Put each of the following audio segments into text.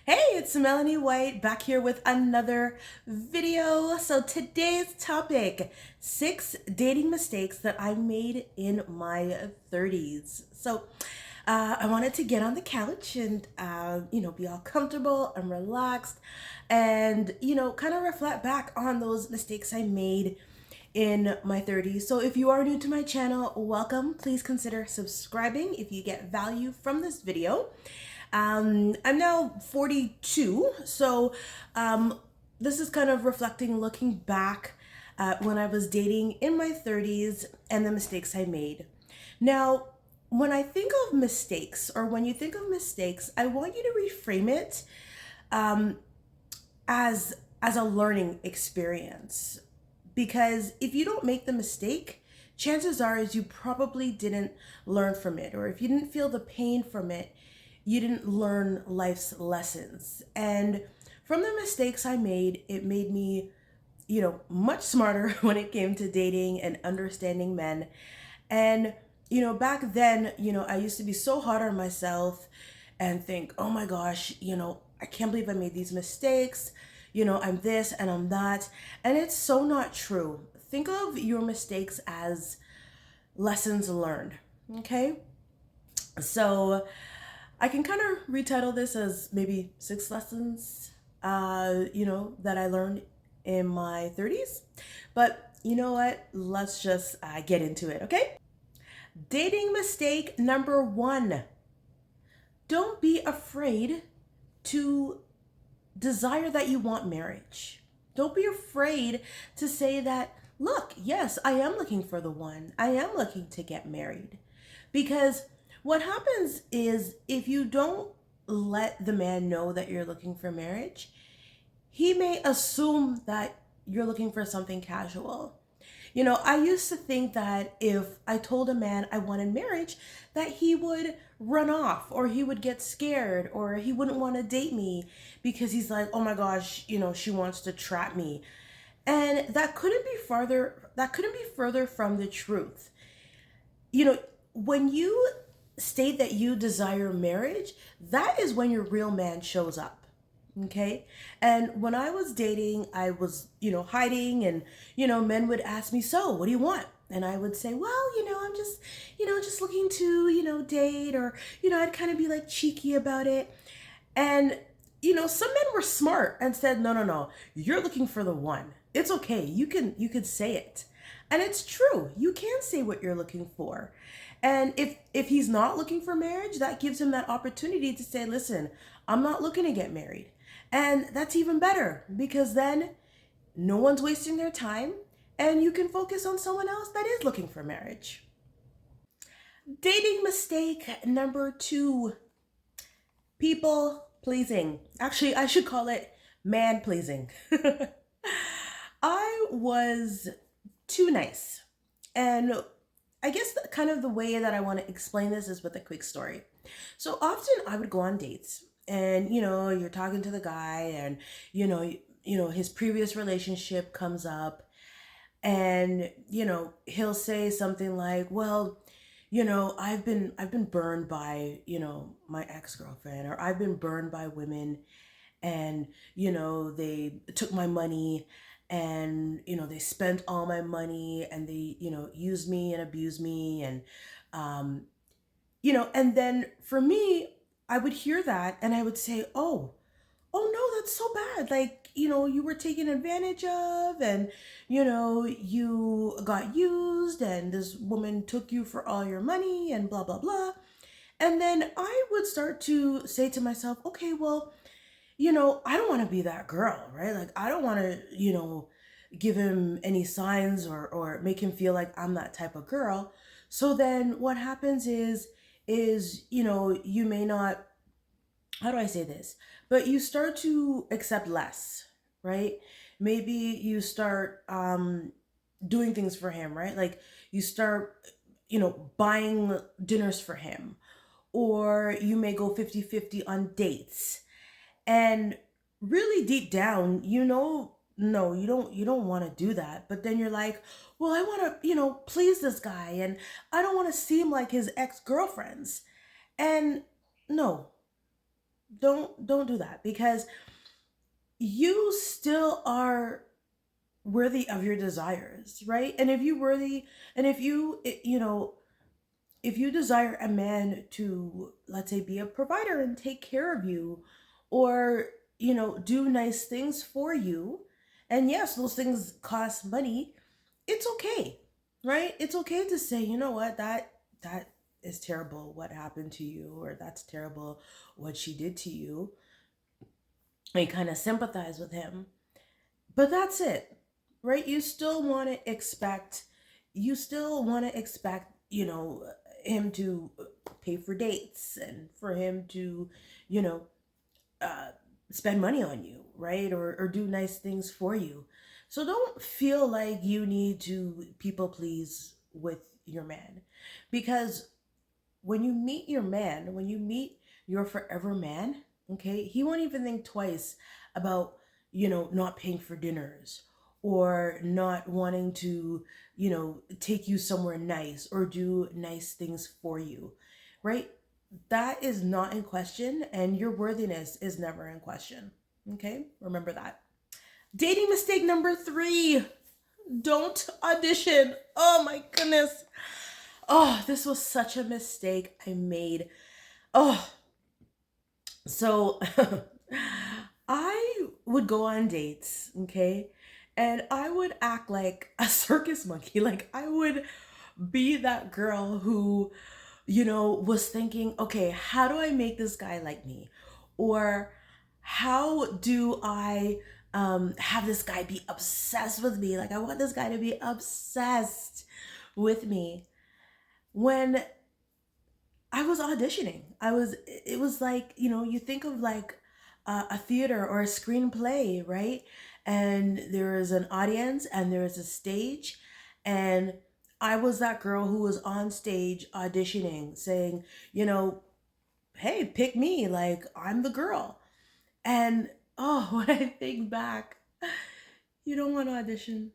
Hey, it's Melanie White back here with another video. So today's topic, 6 dating mistakes that I made in my 30s. I wanted to get on the couch and, be all comfortable and relaxed and, kind of reflect back on those mistakes I made in my 30s. So if you are new to my channel, welcome. Please consider subscribing if you get value from this video. I'm now 42, this is kind of reflecting, looking back when I was dating in my 30s and the mistakes I made. Now, when I think of mistakes, or when you think of mistakes, I want you to reframe it um, as a learning experience. Because if you don't make the mistake, chances are is you probably didn't learn from it, or if you didn't feel the pain from it, you didn't learn life's lessons. And from the mistakes I made, it made me, much smarter when it came to dating and understanding men. And, back then, I used to be so hard on myself and think, oh my gosh, I can't believe I made these mistakes. I'm this and I'm that. And it's so not true. Think of your mistakes as lessons learned. Okay? So I can kind of retitle this as maybe 6 lessons, that I learned in my 30s. But you know what? Let's just get into it, okay? Dating mistake number 1. Don't be afraid to desire that you want marriage. Don't be afraid to say that, look, yes, I am looking for the one. I am looking to get married. Because what happens is if you don't let the man know that you're looking for marriage, he may assume that you're looking for something casual. I used to think that if I told a man I wanted marriage, that he would run off, or he would get scared, or he wouldn't want to date me because he's like, oh my gosh, she wants to trap me. And that couldn't be further from the truth. When you state that you desire marriage, that is when your real man shows up. Okay. And when I was dating, I was, hiding, and, men would ask me, so what do you want? And I would say, well, I'm just looking to, date, or, I'd kind of be like cheeky about it. And, some men were smart and said, no, no, no, you're looking for the one. It's okay. You could say it. And it's true. You can say what you're looking for. And if he's not looking for marriage, that gives him that opportunity to say, listen, I'm not looking to get married. And that's even better, because then no one's wasting their time and you can focus on someone else that is looking for marriage. Dating mistake number 2, people pleasing. Actually, I should call it man pleasing. I was too nice. And I guess kind of the way that I want to explain this is with a quick story. So often I would go on dates, and you're talking to the guy, and his previous relationship comes up, and he'll say something like, well, I've been burned by, my ex-girlfriend, or I've been burned by women, and they took my money, and they spent all my money, and they used me and abused me, and um and then for me, I would hear that and I would say, oh no, that's so bad. Like, you were taken advantage of, and, you got used, and this woman took you for all your money, and blah, blah, blah. And then I would start to say to myself, okay, well, I don't want to be that girl, right? Like, I don't want to, give him any signs, or make him feel like I'm that type of girl. So then what happens is, you may not, how do I say this? But you start to accept less, right? Maybe you start doing things for him, right? Like you start, buying dinners for him, or you may go 50-50 on dates. And really deep down, no, you don't want to do that. But then you're like, well, I want to, please this guy, and I don't want to seem like his ex-girlfriends. And no, Don't do that, because you still are worthy of your desires, right? And if you worthy, and if you, if you desire a man to, let's say, be a provider and take care of you, or, do nice things for you, and yes, those things cost money, it's okay, right? It's okay to say, you know what, that is terrible what happened to you, or that's terrible what she did to you, and kind of sympathize with him. But that's it, right? You still want to expect, him to pay for dates, and for him to, you know, uh, spend money on you, right? Or do nice things for you. So don't feel like you need to people please with your man, because when you meet your forever man, okay, he won't even think twice about, not paying for dinners, or not wanting to, take you somewhere nice or do nice things for you, right? That is not in question, and your worthiness is never in question. Okay? Remember that. Dating mistake number 3. Don't audition. Oh my goodness. Oh, this was such a mistake I made. Oh, so I would go on dates, okay? And I would act like a circus monkey. Like, I would be that girl who, was thinking, okay, how do I make this guy like me? Or how do I have this guy be obsessed with me? Like, I want this guy to be obsessed with me. When I was auditioning. It was like, you think of like a theater or a screenplay, right? And there is an audience and there is a stage. And I was that girl who was on stage auditioning, saying, hey, pick me. Like, I'm the girl. And oh, when I think back, you don't want to audition,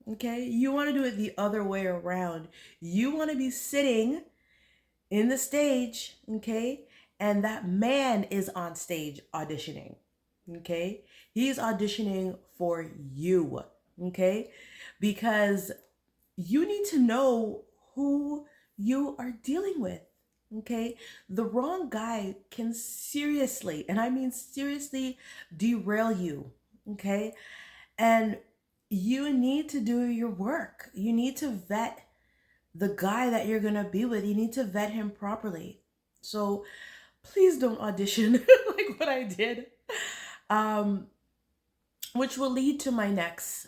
okay? You want to do it the other way around. You want to be sitting in the stage, okay? And that man is on stage auditioning, okay? He's auditioning for you, okay? Because you need to know who you are dealing with, okay? The wrong guy can seriously, and I mean seriously, derail you, okay? And you need to do your work. You need to vet the guy that you're gonna be with. You need to vet him properly. So please don't audition like what I did. Um, which will lead to my next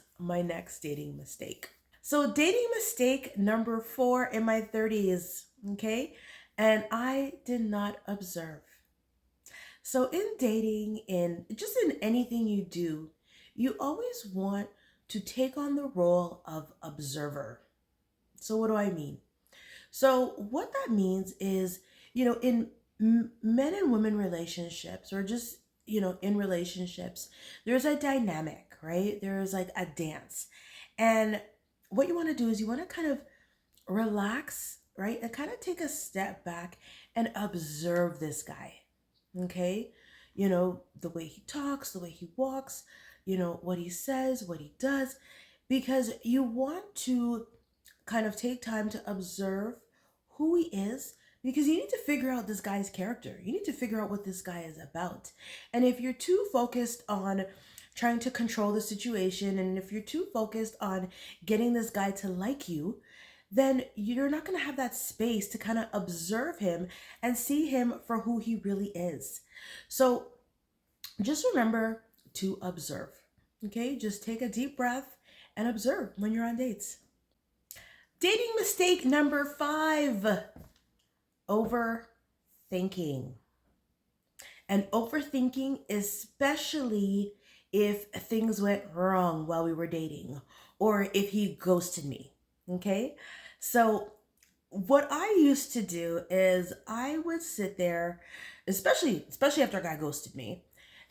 dating mistake. So dating mistake number 4 in my 30s, okay? And I did not observe. So in dating, in just in anything you do, you always want to take on the role of observer. So what do I mean? So, what that means is, in men and women relationships, or just, in relationships, there's a dynamic, right? There's like a dance. And what you want to do is you want to kind of relax, right? And kind of take a step back and observe this guy, okay? The way he talks, the way he walks, what he says, what he does, because you want to kind of take time to observe who he is, because you need to figure out this guy's character. You need to figure out what this guy is about. And if you're too focused on trying to control the situation, and if you're too focused on getting this guy to like you, then you're not going to have that space to kind of observe him and see him for who he really is. So just remember to observe. Okay? Just take a deep breath and observe when you're on dates. Dating mistake number 5, overthinking. And overthinking, especially if things went wrong while we were dating, or if he ghosted me. Okay? So, what I used to do is I would sit there, especially after a guy ghosted me,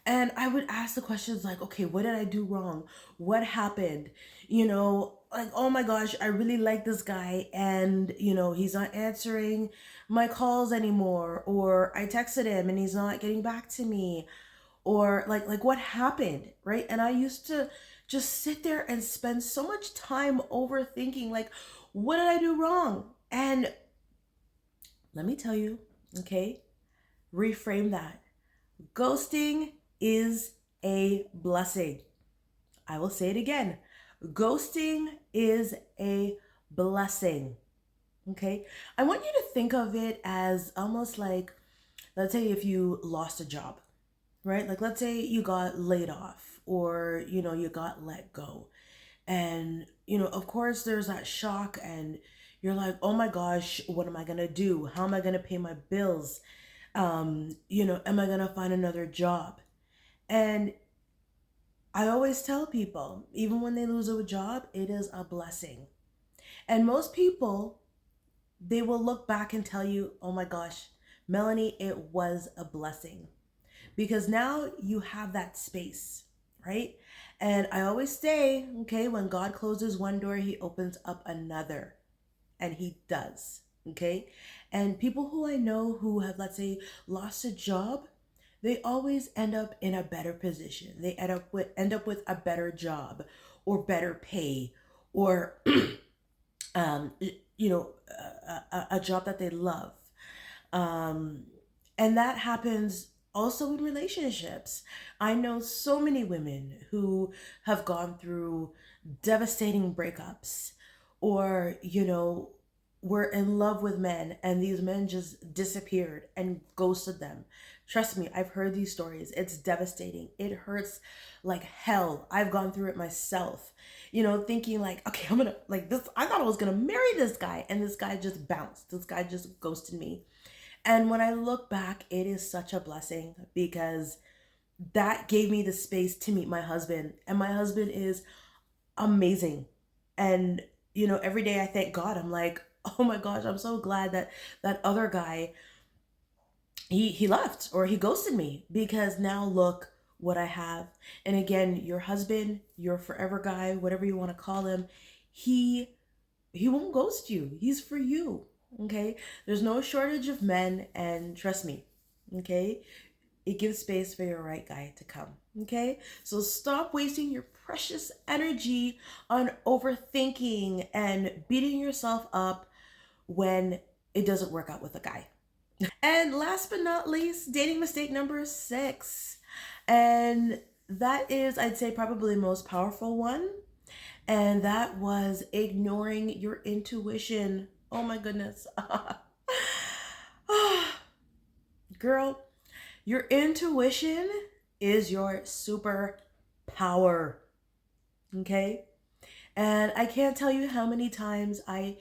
And I would ask the questions like, okay, what did I do wrong? What happened? You know, like, oh my gosh, I really like this guy and, he's not answering my calls anymore. Or I texted him and he's not getting back to me. Or like what happened, right? And I used to just sit there and spend so much time overthinking, like, what did I do wrong? And let me tell you, okay, reframe that. Ghosting is a blessing. I will say it again. Ghosting is a blessing. Okay? I want you to think of it as almost like, let's say if you lost a job, right? Like, let's say you got laid off or, you got let go. And, of course, there's that shock, and you're like, oh my gosh, what am I going to do? How am I going to pay my bills? Am I going to find another job? And I always tell people, even when they lose a job, it is a blessing. And most people, they will look back and tell you, oh my gosh, Melanie, it was a blessing. Because now you have that space, right? And I always say, okay, when God closes one door, he opens up another. And he does, okay? And people who I know who have, let's say, lost a job, they always end up in a better position. They end up with a better job or better pay or um you know a job that they love. um and that happens also in relationships. I know so many women who have gone through devastating breakups, or were in love with men and these men just disappeared and ghosted them. Trust me, I've heard these stories. It's devastating. It hurts like hell. I've gone through it myself. Thinking like, okay, I'm gonna like this. I thought I was gonna marry this guy, and this guy just bounced. This guy just ghosted me. And when I look back, it is such a blessing because that gave me the space to meet my husband. And my husband is amazing. And, every day I thank God. I'm like, oh my gosh, I'm so glad that that other guy, he left or he ghosted me, because now look what I have. And again, your husband, your forever guy, whatever you want to call him, he he won't ghost you. He's for you. Okay? There's no shortage of men, and trust me, okay? It gives space for your right guy to come. Okay? So stop wasting your precious energy on overthinking and beating yourself up when it doesn't work out with a guy. And last but not least, dating mistake number 6. And that is, I'd say, probably the most powerful one. And that was ignoring your intuition. Oh my goodness. Girl, your intuition is your superpower. Okay? And I can't tell you how many times I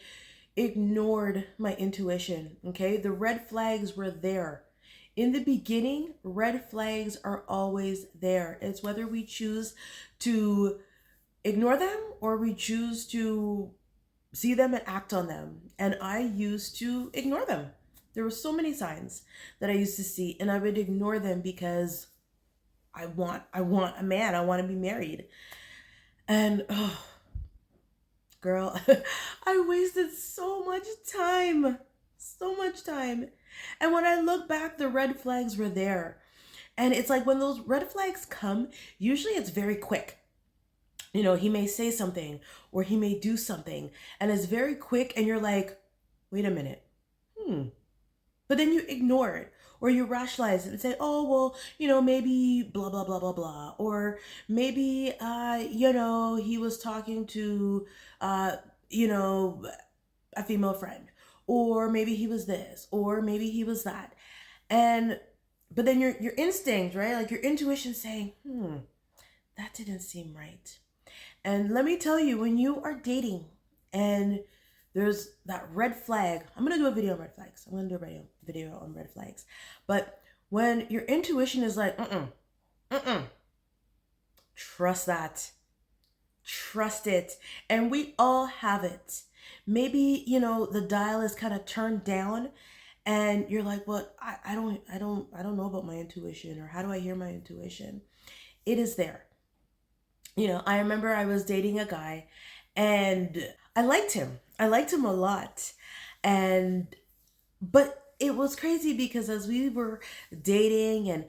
ignored my intuition. Okay? The red flags were there. In the beginning, red flags are always there. It's whether we choose to ignore them or we choose to see them and act on them. And I used to ignore them. There were so many signs that I used to see, and I would ignore them because I want a man. I want to be married. And oh, girl, I wasted so much time. So much time. And when I look back, the red flags were there. And it's like when those red flags come, usually it's very quick. He may say something or he may do something, and it's very quick, and you're like, wait a minute. But then you ignore it or you rationalize it and say, oh, well, maybe blah, blah, blah, blah, blah. Or maybe, he was talking to, you know, a female friend. Or maybe he was this. Or maybe he was that. And, but then your instinct, right? Like your intuition saying, that didn't seem right. And let me tell you, when you are dating and there's that red flag, I'm going to do a video on red flags. I'm going to do a video on red flags. But when your intuition is like, trust that. Trust it. And we all have it. Maybe, the dial is kind of turned down and you're like, well, I don't know about my intuition, or how do I hear my intuition? It is there. I remember I was dating a guy, and I liked him. I liked him a lot. And but it was crazy because as we were dating and,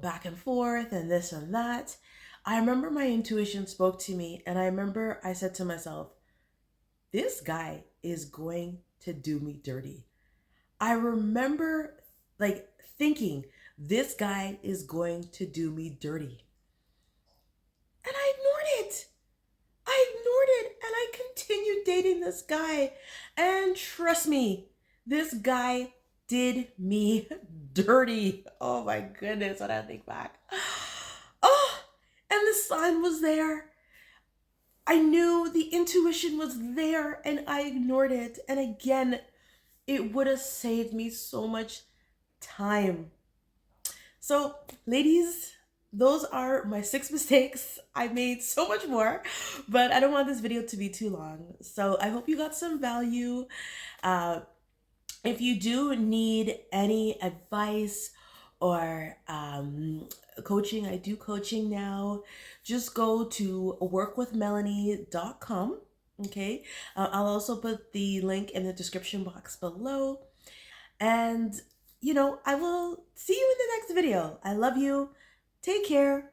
back and forth and this and that, I remember my intuition spoke to me, and I remember I said to myself, this guy is going to do me dirty. I remember like thinking, this guy is going to do me dirty. And I ignored it. I ignored it and I continued dating this guy. And trust me, this guy did me dirty. Oh my goodness, when I think back. Oh, and the sign was there. I knew the intuition was there and I ignored it. And again, it would have saved me so much time. So, ladies, those are my 6 mistakes. I made so much more, but I don't want this video to be too long. So, I hope you got some value. Uh, if you do need any advice or coaching, I do coaching now. Just go to workwithmelanie.com. Okay. I'll also put the link in the description box below. And, I will see you in the next video. I love you. Take care.